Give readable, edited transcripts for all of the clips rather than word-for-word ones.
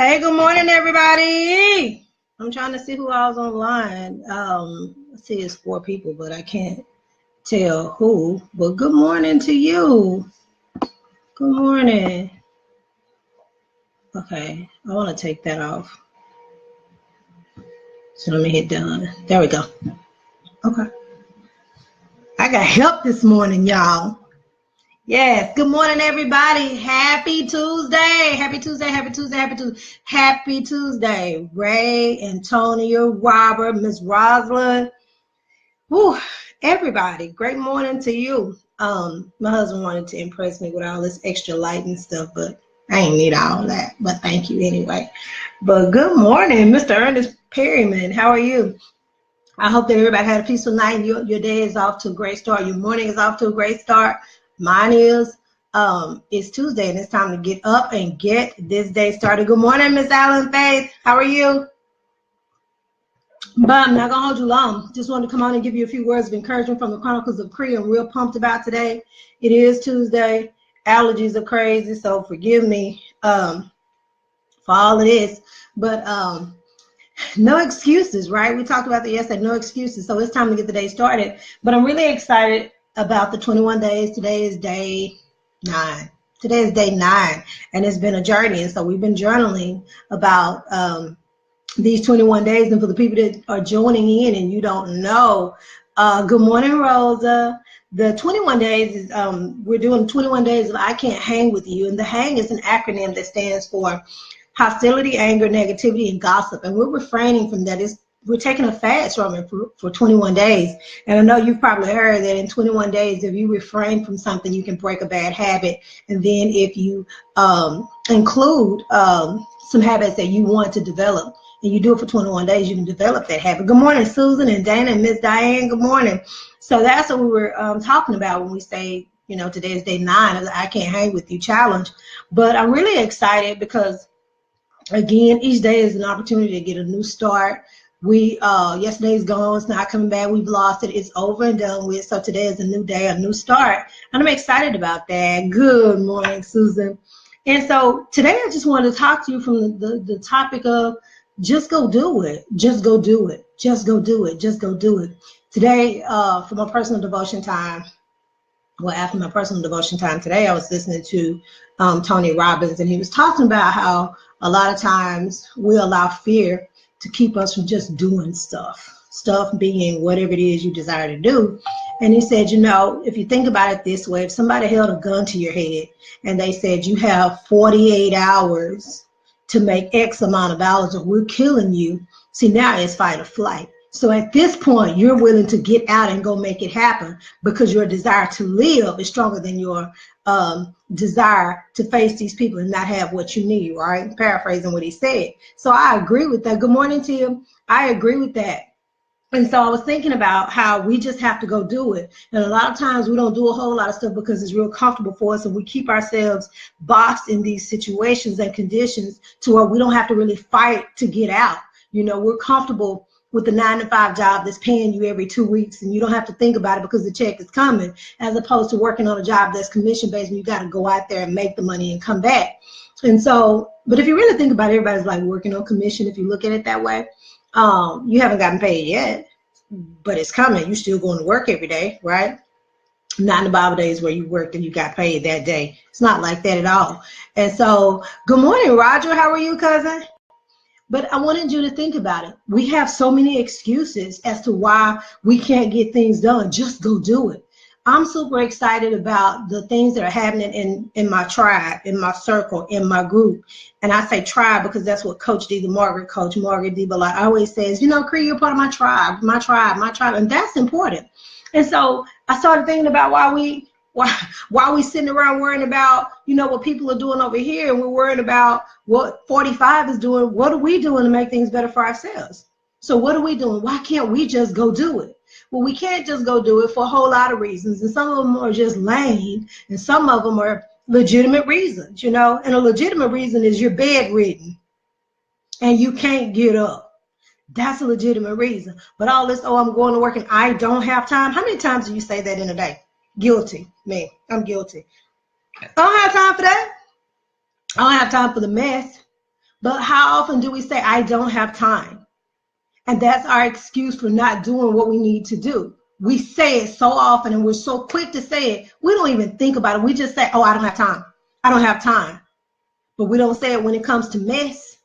Hey, good morning, everybody. I'm trying to see who I was online. I see it's 4 people, but I can't tell who. But good morning to you. Good morning. Okay, I want to take that off. So let me hit done. There we go. Okay. I got help this morning, y'all. Yes, good morning, everybody. Happy Tuesday. Happy Tuesday, happy Tuesday, happy Tuesday. Happy Tuesday. Ray, Antonia, Robert, Miss Rosalind. Whew, everybody, great morning to you. My husband wanted to impress me with all this extra light and stuff, but I ain't need all that. But thank you anyway. But good morning, Mr. Ernest Perryman. How are you? I hope that everybody had a peaceful night. Your day is off to a great start. Your morning is off to a great start. Mine is. It's Tuesday and it's time to get up and get this day started. Good morning, Miss Allen Faith. How are you? But I'm not gonna hold you long. Just wanted to come on and give you a few words of encouragement from the Chronicles of Cree. I'm real pumped about today. It is Tuesday. Allergies are crazy, so forgive me for all of this. But no excuses, right? We talked about that yesterday, no excuses. So it's time to get the day started. But I'm really excited about the 21 days. Today is day 9. Today is day 9, and it's been a journey. And so we've been journaling about these 21 days. And for the people that are joining in and you don't know, good morning, Rosa. The 21 days is, we're doing 21 days of I Can't Hang With You. And the HANG is an acronym that stands for hostility, anger, negativity, and gossip. And we're refraining from that. We're taking a fast from it for 21 days. And I know you've probably heard that in 21 days, if you refrain from something, you can break a bad habit. And then if you include some habits that you want to develop, and you do it for 21 days, you can develop that habit. Good morning, Susan and Dana and Miss Diane. Good morning. So that's what we were talking about when we say, you know, today is day 9 of the I Can't Hang With You challenge. But I'm really excited because, again, each day is an opportunity to get a new start. Yesterday's gone, it's not coming back, we've lost it, it's over and done with. So today is a new day, a new start, and I'm excited about that. Good morning, Susan. And so today I just wanted to talk to you from the topic of just go do it, just go do it, just go do it, just go do it. Today, for my personal devotion time, well, after my personal devotion time today, I was listening to Tony Robbins, and he was talking about how a lot of times we allow fear to keep us from just doing stuff being whatever it is you desire to do. And he said, you know, if you think about it this way, if somebody held a gun to your head and they said you have 48 hours to make X amount of dollars or we're killing you, see, now it's fight or flight. So at this point, you're willing to get out and go make it happen because your desire to live is stronger than your desire to face these people and not have what you need, right? Paraphrasing what he said. So I agree with that. Good morning, Tim. I agree with that. And so I was thinking about how we just have to go do it. And a lot of times we don't do a whole lot of stuff because it's real comfortable for us, and we keep ourselves boxed in these situations and conditions to where we don't have to really fight to get out. You know, we're comfortable with the 9-to-5 job that's paying you every 2 weeks, and you don't have to think about it because the check is coming, as opposed to working on a job that's commission-based and you got to go out there and make the money and come back. And so, but if you really think about it, everybody's like working on commission if you look at it that way. You haven't gotten paid yet, but it's coming. You're still going to work every day, right? Not in the Bible days where you worked and you got paid that day. It's not like that at all. And so, good morning, Roger. How are you, cousin? But I wanted you to think about it. We have so many excuses as to why we can't get things done. Just go do it. I'm super excited about the things that are happening in my tribe, in my circle, in my group. And I say tribe because that's what Coach Margaret D. Ballard always says, you know, Cree, you're part of my tribe. And that's important. And so I started thinking about why we sitting around worrying about, you know, what people are doing over here, and we're worried about what 45 is doing. What are we doing to make things better for ourselves? So what are we doing? Why can't we just go do it? Well, we can't just go do it for a whole lot of reasons, and some of them are just lame, and some of them are legitimate reasons, you know. And a legitimate reason is you're bedridden and you can't get up. That's a legitimate reason. But all this, oh, I'm going to work and I don't have time. How many times do you say that in a day? Guilty. Me. I'm guilty. I don't have time for that. I don't have time for the mess. But how often do we say, I don't have time? And that's our excuse for not doing what we need to do. We say it so often and we're so quick to say it, we don't even think about it. We just say, oh, I don't have time. I don't have time. But we don't say it when it comes to mess.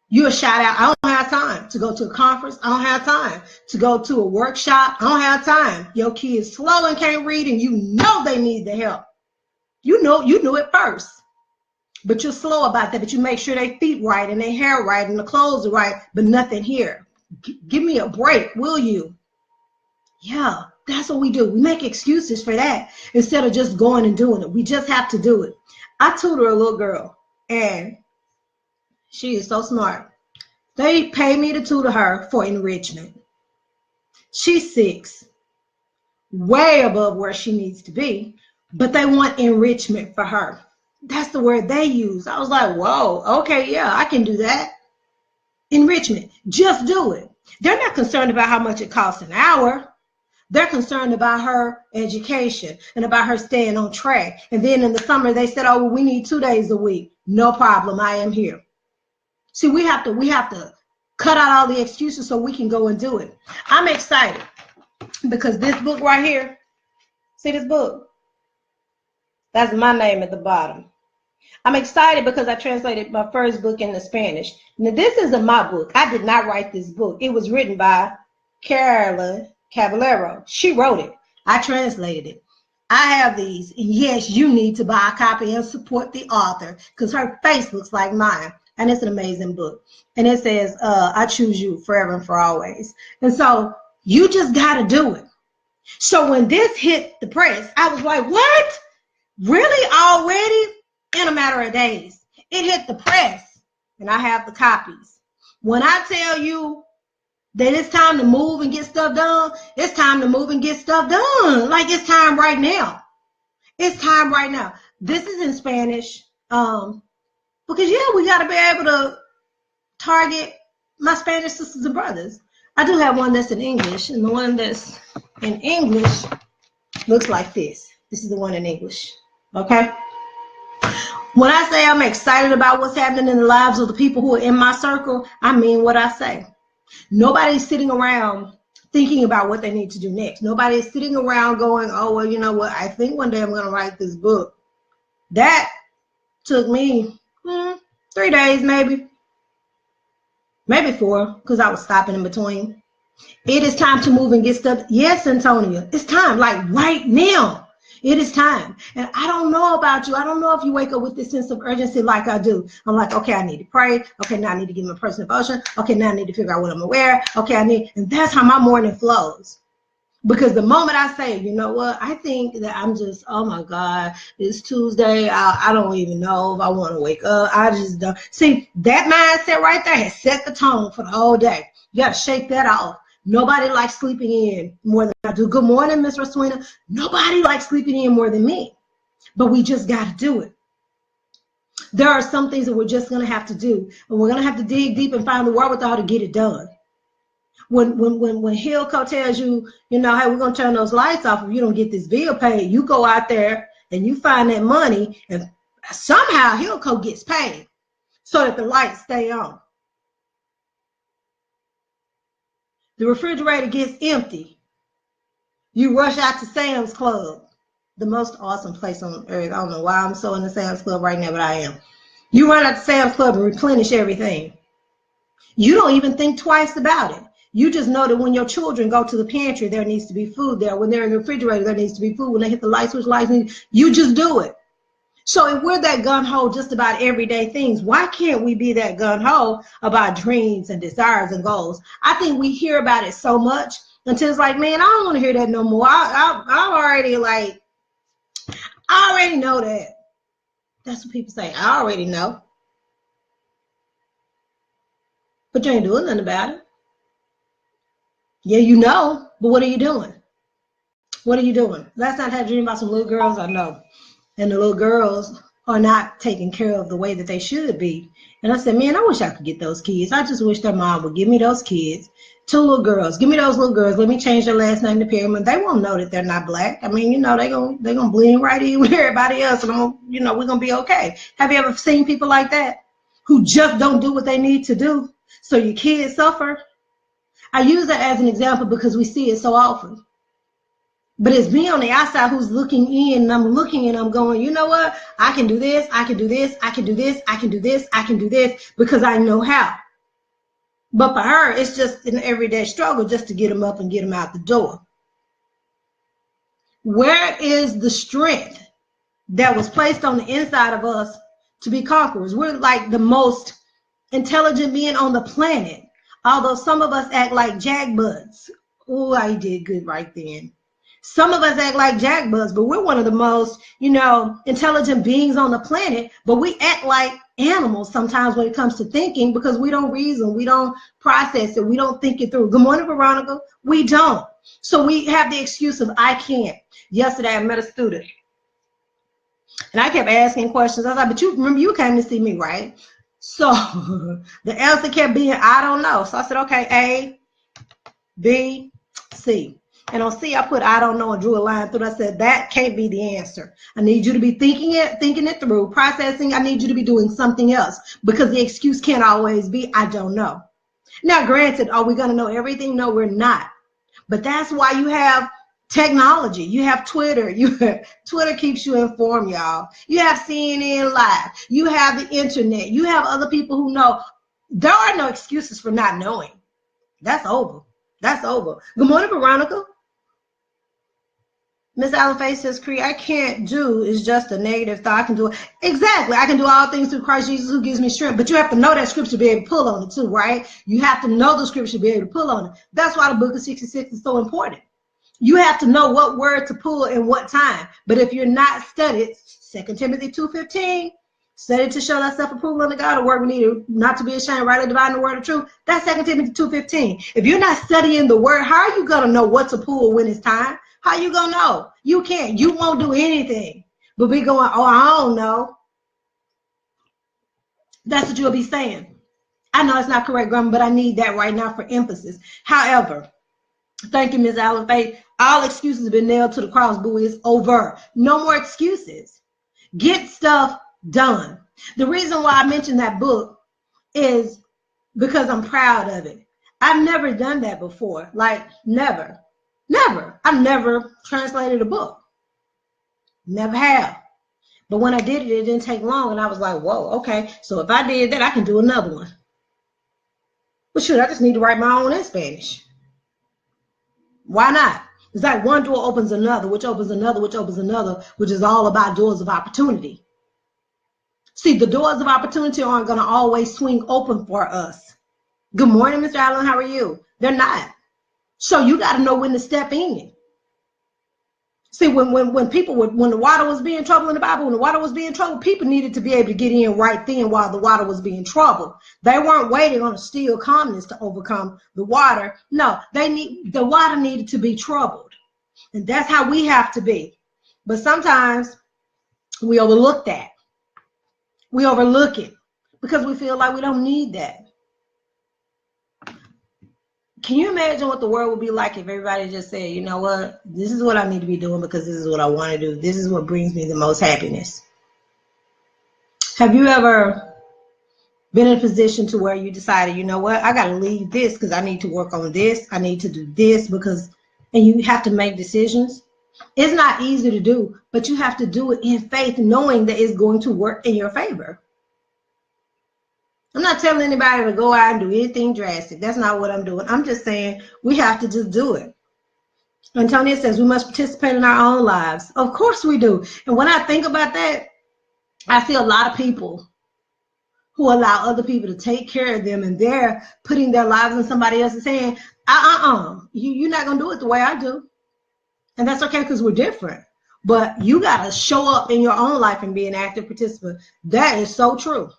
You're a shout out. I don't have time to go to a conference. I don't have time to go to a workshop. I don't have time. Your kid's slow and can't read, and you know they need the help. You knew it first. But you're slow about that. But you make sure their feet right and their hair right and the clothes are right, but nothing here. Give me a break, will you? Yeah, that's what we do. We make excuses for that instead of just going and doing it. We just have to do it. I tutor a little girl, and she is so smart. They pay me to tutor her for enrichment. She's 6, way above where she needs to be, but they want enrichment for her. That's the word they use. I was like, whoa, okay, yeah, I can do that. Enrichment, just do it. They're not concerned about how much it costs an hour. They're concerned about her education and about her staying on track. And then in the summer, they said, oh, well, we need 2 days a week. No problem, I am here. See, we have to cut out all the excuses so we can go and do it. I'm excited because this book right here, see this book? That's my name at the bottom. I'm excited because I translated my first book into Spanish. Now, this isn't my book. I did not write this book. It was written by Carolyn Caballero. She wrote it. I translated it. I have these. And yes, you need to buy a copy and support the author because her face looks like mine. And it's an amazing book. And it says, I choose you forever and for always. And so you just got to do it. So when this hit the press, I was like, what? Really? Already? In a matter of days. It hit the press. And I have the copies. When I tell you that it's time to move and get stuff done, it's time to move and get stuff done. Like it's time right now. It's time right now. This is in Spanish. Because, yeah, we got to be able to target my Spanish sisters and brothers. I do have one that's in English, and the one that's in English looks like this. This is the one in English, okay? When I say I'm excited about what's happening in the lives of the people who are in my circle, I mean what I say. Nobody's sitting around thinking about what they need to do next. Nobody's sitting around going, oh, well, you know what? I think one day I'm going to write this book. That took me 3 days, maybe 4, because I was stopping in between. It is time to move and get stuff. Yes, Antonia, it's time, like right now. It is time. And I don't know about you. I don't know if you wake up with this sense of urgency like I do. I'm like, okay, I need to pray. Okay, now I need to give my personal devotion. Okay, now I need to figure out what I'm going to wear. Okay, and that's how my morning flows. Because the moment I say, you know what, I think that I'm just, oh my God, it's Tuesday. I don't even know if I want to wake up. I just don't. See, that mindset right there has set the tone for the whole day. You got to shake that off. Nobody likes sleeping in more than I do. Good morning, Miss Roswina. Nobody likes sleeping in more than me. But we just got to do it. There are some things that we're just going to have to do. And we're going to have to dig deep and find the wherewithal to get it done. When Hilco tells you, you know, hey, we're going to turn those lights off if you don't get this bill paid, you go out there and you find that money, and somehow Hilco gets paid so that the lights stay on. The refrigerator gets empty. You rush out to Sam's Club, the most awesome place on earth. I don't know why I'm so in the Sam's Club right now, but I am. You run out to Sam's Club and replenish everything. You don't even think twice about it. You just know that when your children go to the pantry, there needs to be food there. When they're in the refrigerator, there needs to be food. When they hit the light switch, you just do it. So if we're that gun-ho just about everyday things, why can't we be that gun-ho about dreams and desires and goals? I think we hear about it so much until it's like, man, I don't want to hear that no more. I already know that. That's what people say. I already know. But you ain't doing nothing about it. Yeah, you know, but what are you doing? What are you doing? Last night I had a dream about some little girls I know. And the little girls are not taken care of the way that they should be. And I said, man, I wish I could get those kids. I just wish their mom would give me those kids. 2 little girls. Give me those little girls. Let me change their last name to Perryman. They won't know that they're not black. I mean, you know, they're gonna blend right in with everybody else. And, we're going to be okay. Have you ever seen people like that? who just don't do what they need to do, so your kids suffer. I use that as an example because we see it so often. But it's me on the outside who's looking in, and I'm looking and I'm going, you know what? I can do this, I can do this, I can do this, I can do this, I can do this, because I know how. But for her, it's just an everyday struggle just to get them up and get them out the door. Where is the strength that was placed on the inside of us to be conquerors? We're like the most intelligent being on the planet, although some of us act like jackbuds. Oh, I did good right then. Some of us act like jackbuds, but we're one of the most, intelligent beings on the planet, but we act like animals sometimes when it comes to thinking, because we don't reason, we don't process it, we don't think it through. Good morning, Veronica. We don't. So we have the excuse of I can't. Yesterday, I met a student, and I kept asking questions. I was like, but you remember you came to see me, right? So the answer kept being, I don't know. So I said, okay, A, B, C. And on C, I put I don't know and drew a line through it. I said, that can't be the answer. I need you to be thinking it through, processing. I need you to be doing something else, because the excuse can't always be, I don't know. Now, granted, are we going to know everything? No, we're not. But that's why you have technology. You have Twitter. Twitter keeps you informed, y'all. You have CNN Live. You have the internet. You have other people who know. There are no excuses for not knowing. That's over. That's over. Good morning, Veronica. Miss Allen Face says, Cree, I can't do is just a negative thought. I can do it. Exactly. I can do all things through Christ Jesus who gives me strength. But you have to know that scripture to be able to pull on it too, right? You have to know the scripture to be able to pull on it. That's why the book of 66 is so important. You have to know what word to pull and what time. But if you're not studied, 2 Timothy 2:15, study to show thyself approval unto God, a word we need not to be ashamed, rightly dividing the word of truth. That's 2 Timothy 2:15. If you're not studying the word, how are you going to know what to pull when it's time? How you going to know? You can't. You won't do anything. But be going, oh, I don't know. That's what you'll be saying. I know it's not correct grammar, but I need that right now for emphasis. However, thank you, Ms. Allen Faith. All excuses have been nailed to the cross, boo. It's over. No more excuses. Get stuff done. The reason why I mentioned that book is because I'm proud of it. I've never done that before. Like, never. Never. I've never translated a book. Never have. But when I did it, it didn't take long, and I was like, whoa, okay. So if I did that, I can do another one. Well, shoot, I just need to write my own in Spanish. Why not? It's like one door opens another, which opens another, which opens another, which is all about doors of opportunity. See, the doors of opportunity aren't going to always swing open for us. Good morning, Mr. Allen. How are you? They're not. So you got to know when to step in. See, when the water was being troubled in the Bible, when the water was being troubled, people needed to be able to get in right then while the water was being troubled. They weren't waiting on a still calmness to overcome the water. No, the water needed to be troubled. And that's how we have to be. But sometimes we overlook that. We overlook it because we feel like we don't need that. Can you imagine what the world would be like if everybody just said, you know what, this is what I need to be doing because this is what I want to do. This is what brings me the most happiness. Have you ever been in a position to where you decided, you know what, I got to leave this because I need to work on this. I need to do this and you have to make decisions. It's not easy to do, but you have to do it in faith, knowing that it's going to work in your favor. I'm not telling anybody to go out and do anything drastic. That's not what I'm doing. I'm just saying we have to just do it. Antonia says we must participate in our own lives. Of course we do. And when I think about that, I see a lot of people who allow other people to take care of them, and they're putting their lives in somebody else's hand. You're not going to do it the way I do. And that's okay because we're different. But you got to show up in your own life and be an active participant. That is so true.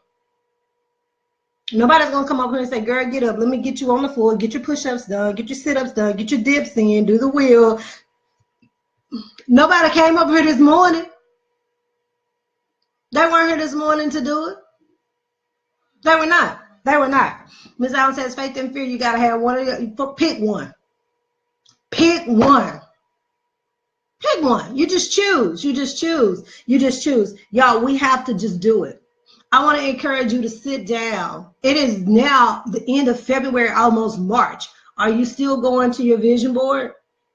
Nobody's going to come up here and say, girl, get up. Let me get you on the floor. Get your push-ups done. Get your sit-ups done. Get your dips in. Do the wheel. Nobody came up here this morning. They weren't here this morning to do it. They were not. They were not. Ms. Allen says, faith and fear, you got to have one of your, pick one. Pick one. Pick one. You just choose. You just choose. You just choose. Y'all, we have to just do it. I want to encourage you to sit down. It is now the end of February, almost March. Are you still going to your vision board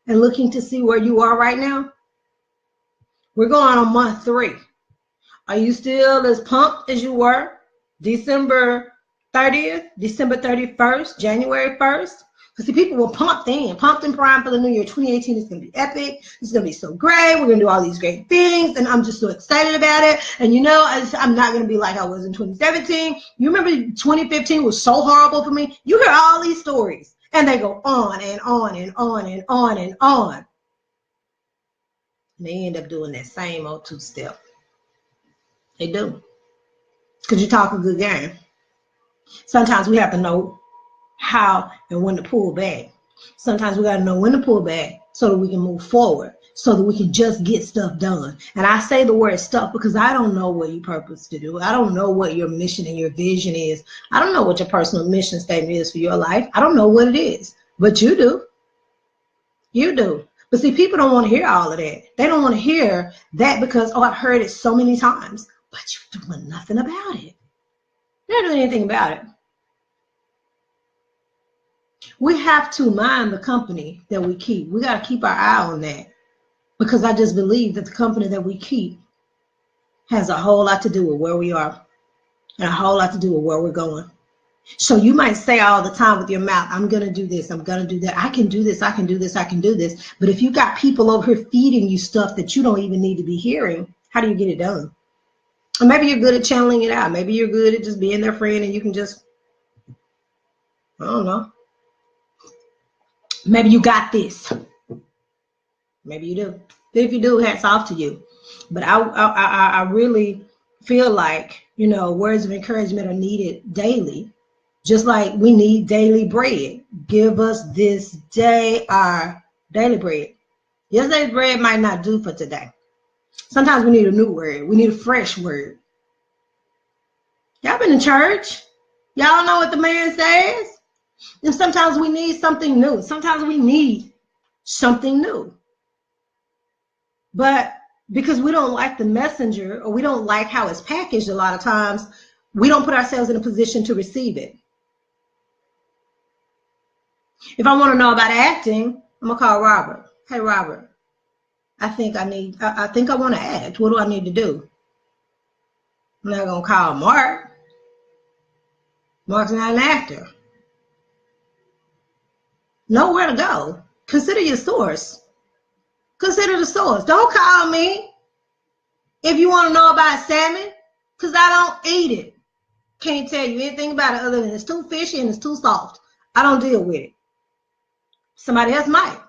and looking to see where you are right now? We're going on month 3. Are you still as pumped as you were December 30th, December 31st, January 1st? Because see, people were pumped and primed for the new year. 2018 is going to be epic. It's going to be so great. We're going to do all these great things, and I'm just so excited about it. And you know, I'm not going to be like I was in 2017. You remember 2015 was so horrible for me? You hear all these stories, and they go on and on and on and on and on. And they end up doing that same old 2-step. They do. Because you talk a good game. Sometimes we have to know how and when to pull back. Sometimes we got to know when to pull back so that we can move forward, so that we can just get stuff done. And I say the word stuff because I don't know what you purpose to do. I don't know what your mission and your vision is. I don't know what your personal mission statement is for your life. I don't know what it is, but you do. You do. But see, people don't want to hear all of that. They don't want to hear that because, oh, I've heard it so many times, but you're doing nothing about it. You're not doing anything about it. We have to mind the company that we keep. We got to keep our eye on that, because I just believe that the company that we keep has a whole lot to do with where we are and a whole lot to do with where we're going. So you might say all the time with your mouth, I'm going to do this, I'm going to do that. I can do this, I can do this, I can do this. But if you got people over here feeding you stuff that you don't even need to be hearing, how do you get it done? Or maybe you're good at channeling it out. Maybe you're good at just being their friend and you can just, I don't know. Maybe you got this. Maybe you do. If you do, hats off to you. But I really feel like, you know, words of encouragement are needed daily, just like we need daily bread. Give us this day our daily bread. Yesterday's bread might not do for today. Sometimes we need a new word. We need a fresh word. Y'all been in church? Y'all know what the man says? And sometimes we need something new. Sometimes we need something new. But because we don't like the messenger, or we don't like how it's packaged, a lot of times we don't put ourselves in a position to receive it. If I want to know about acting, I'm gonna call Robert. Hey Robert, I think I want to act. What do I need to do? I'm not gonna call Mark. Mark's not an actor. Know where to go. Consider your source. Consider the source. Don't call me if you want to know about salmon, because I don't eat it. Can't tell you anything about it other than it's too fishy and it's too soft. I don't deal with it. Somebody else might.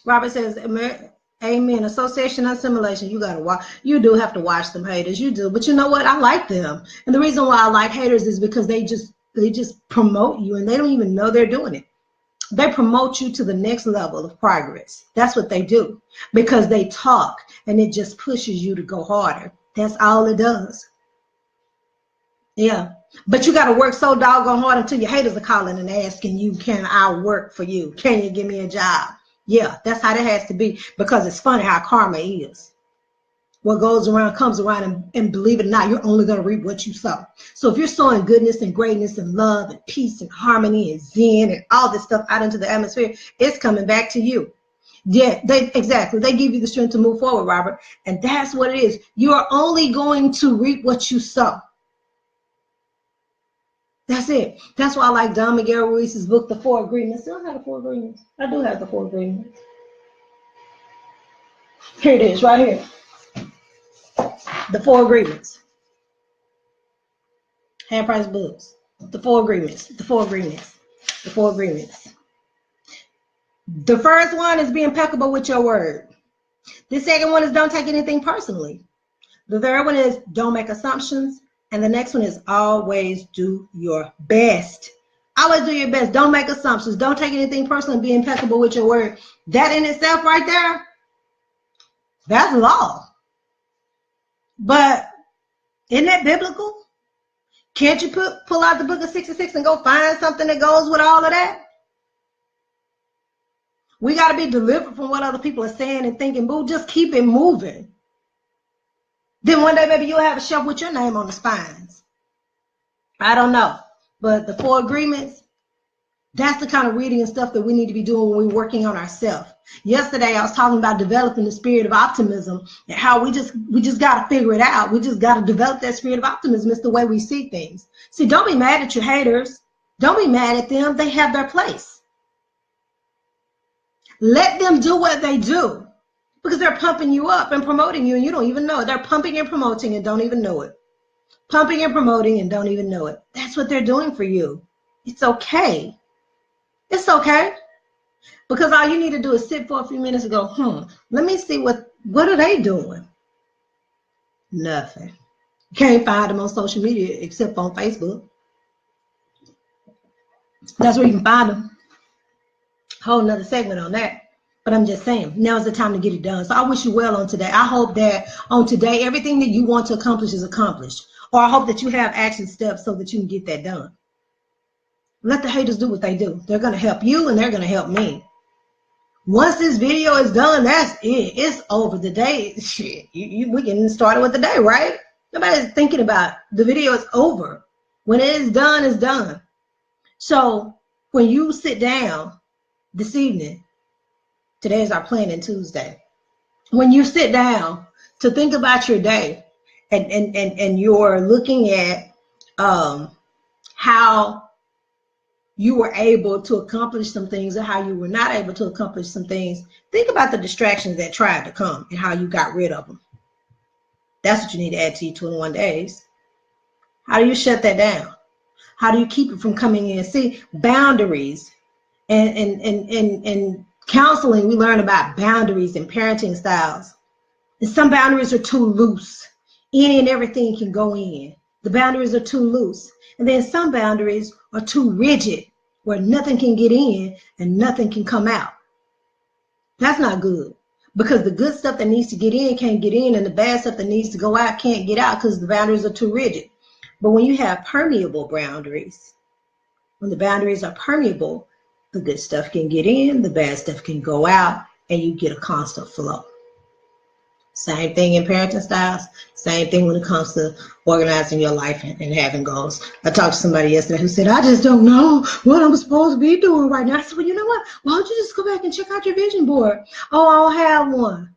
Robert says, amen. Association, assimilation. You gotta watch. You do have to watch them haters. You do. But you know what? I like them. And the reason why I like haters is because they just promote you, and they don't even know they're doing it. They promote you to the next level of progress. That's what they do, because they talk and it just pushes you to go harder. That's all it does. Yeah. But you got to work so doggone hard until your haters are calling and asking you, can I work for you? Can you give me a job? Yeah, that's how that has to be, because it's funny how karma is. What goes around comes around, and believe it or not, you're only going to reap what you sow. So if you're sowing goodness and greatness and love and peace and harmony and zen and all this stuff out into the atmosphere, it's coming back to you. Yeah, exactly. They give you the strength to move forward, Robert. And that's what it is. You are only going to reap what you sow. That's it. That's why I like Don Miguel Ruiz's book, The 4 Agreements. Do I have the 4 Agreements? I do have the 4 Agreements. Here it is, right here. The 4 Agreements. Half price books. The 4 Agreements. The 4 Agreements. The 4 Agreements. The first one is be impeccable with your word. The second one is don't take anything personally. The third one is don't make assumptions. And the next one is always do your best. Always do your best. Don't make assumptions. Don't take anything personally. Be impeccable with your word. That in itself right there, that's law. But isn't that biblical? Can't you pull out the book of 66 and go find something that goes with all of that? We got to be delivered from what other people are saying and thinking, boo, just keep it moving. Then one day maybe you'll have a shelf with your name on the spines. I don't know. But the 4 agreements, that's the kind of reading and stuff that we need to be doing when we're working on ourselves. Yesterday, I was talking about developing the spirit of optimism and how we just got to figure it out. We just got to develop that spirit of optimism. It's the way we see things. See, don't be mad at your haters. Don't be mad at them. They have their place. Let them do what they do because they're pumping you up and promoting you and you don't even know it. They're pumping and promoting and don't even know it. Pumping and promoting and don't even know it. That's what they're doing for you. It's okay. It's okay. Because all you need to do is sit for a few minutes and go, let me see what are they doing? Nothing. You can't find them on social media except on Facebook. That's where you can find them. Whole nother segment on that. But I'm just saying, now's the time to get it done. So I wish you well on today. I hope that on today, everything that you want to accomplish is accomplished. Or I hope that you have action steps so that you can get that done. Let the haters do what they do. They're going to help you and they're going to help me. Once this video is done, that's it. It's over. The day, shit, we can start with the day, right? Nobody's thinking about it. The video is over. When it is done, it's done. So when you sit down this evening, today is our planning Tuesday. When you sit down to think about your day and you're looking at how you were able to accomplish some things or how you were not able to accomplish some things, think about the distractions that tried to come and how you got rid of them. That's what you need to add to your 21 days. How do you shut that down? How do you keep it from coming in? See, boundaries and counseling, we learn about boundaries and parenting styles. And some boundaries are too loose. Any and everything can go in. The boundaries are too loose. And then some boundaries are too rigid, where nothing can get in and nothing can come out. That's not good, because the good stuff that needs to get in can't get in, and the bad stuff that needs to go out can't get out because the boundaries are too rigid. But when you have permeable boundaries, when the boundaries are permeable, the good stuff can get in, the bad stuff can go out, and you get a constant flow. Same thing in parenting styles, same thing when it comes to organizing your life and having goals. I talked to somebody yesterday who said, I just don't know what I'm supposed to be doing right now. I said, well, you know what? Why don't you just go back and check out your vision board? Oh, I don't have one.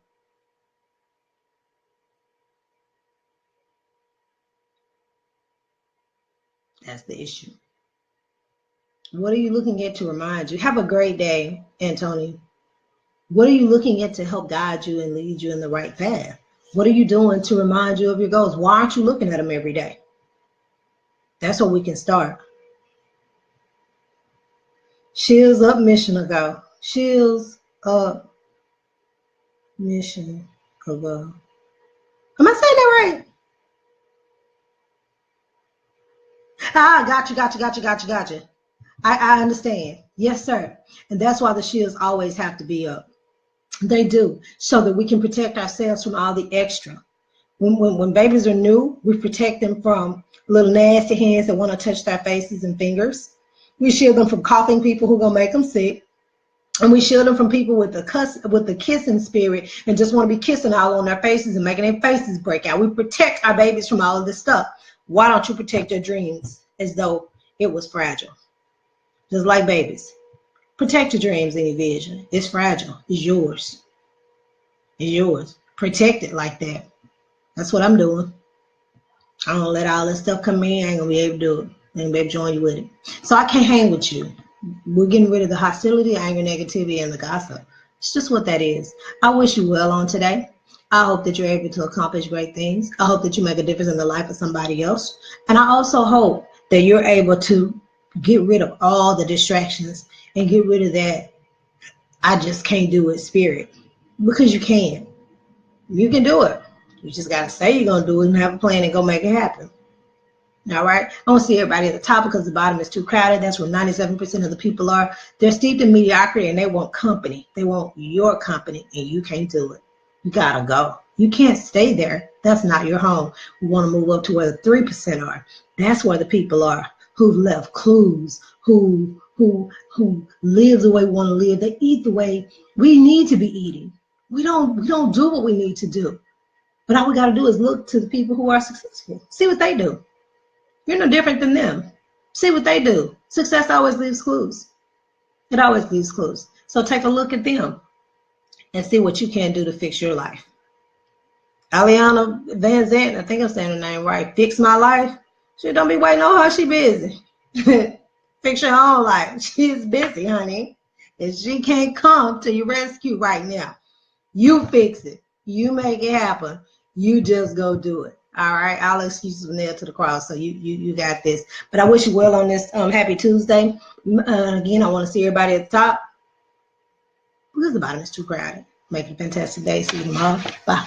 That's the issue. What are you looking at to remind you? Have a great day, Antonio. What are you looking at to help guide you and lead you in the right path? What are you doing to remind you of your goals? Why aren't you looking at them every day? That's where we can start. Shields up, mission ago. Shields up, mission ago. Am I saying that right? Gotcha. I understand. Yes, sir. And that's why the shields always have to be up. They do, so that we can protect ourselves from all the extra. When babies are new, we protect them from little nasty hands that want to touch their faces and fingers. We shield them from coughing people who are gonna make them sick, and we shield them from people with the kissing spirit and just want to be kissing all on their faces and making their faces break out. We protect our babies from all of this stuff. Why don't you protect your dreams as though it was fragile? Just like babies. Protect your dreams and your vision. It's fragile. It's yours. It's yours. Protect it like that. That's what I'm doing. I don't let all this stuff come in. I ain't gonna be able to do it. I ain't gonna be able to join you with it. So I can't hang with you. We're getting rid of the hostility, anger, negativity, and the gossip. It's just what that is. I wish you well on today. I hope that you're able to accomplish great things. I hope that you make a difference in the life of somebody else. And I also hope that you're able to get rid of all the distractions and get rid of that I just can't do it spirit, because you can. You can do it. You just got to say you're going to do it and have a plan and go make it happen. All right. I don't see everybody at the top because the bottom is too crowded. That's where 97% of the people are. They're steeped in mediocrity and they want company. They want your company, and you can't do it. You got to go. You can't stay there. That's not your home. We want to move up to where the 3% are. That's where the people are who've left clues, who live the way we want to live. They eat the way we need to be eating. We don't do what we need to do. But all we got to do is look to the people who are successful. See what they do. You're no different than them. See what they do. Success always leaves clues. It always leaves clues. So take a look at them and see what you can do to fix your life. Aliana Van Zandt, I think I'm saying her name right. Fix my life. She don't be waiting on her. She busy. Fix your own life. She is busy, honey. And she can't come to your rescue right now. You fix it. You make it happen. You just go do it. All right. All excuses were nailed to the cross. So you got this. But I wish you well on this happy Tuesday. Again, I want to see everybody at the top because the bottom is too crowded. Make it a fantastic day. See you tomorrow. Bye.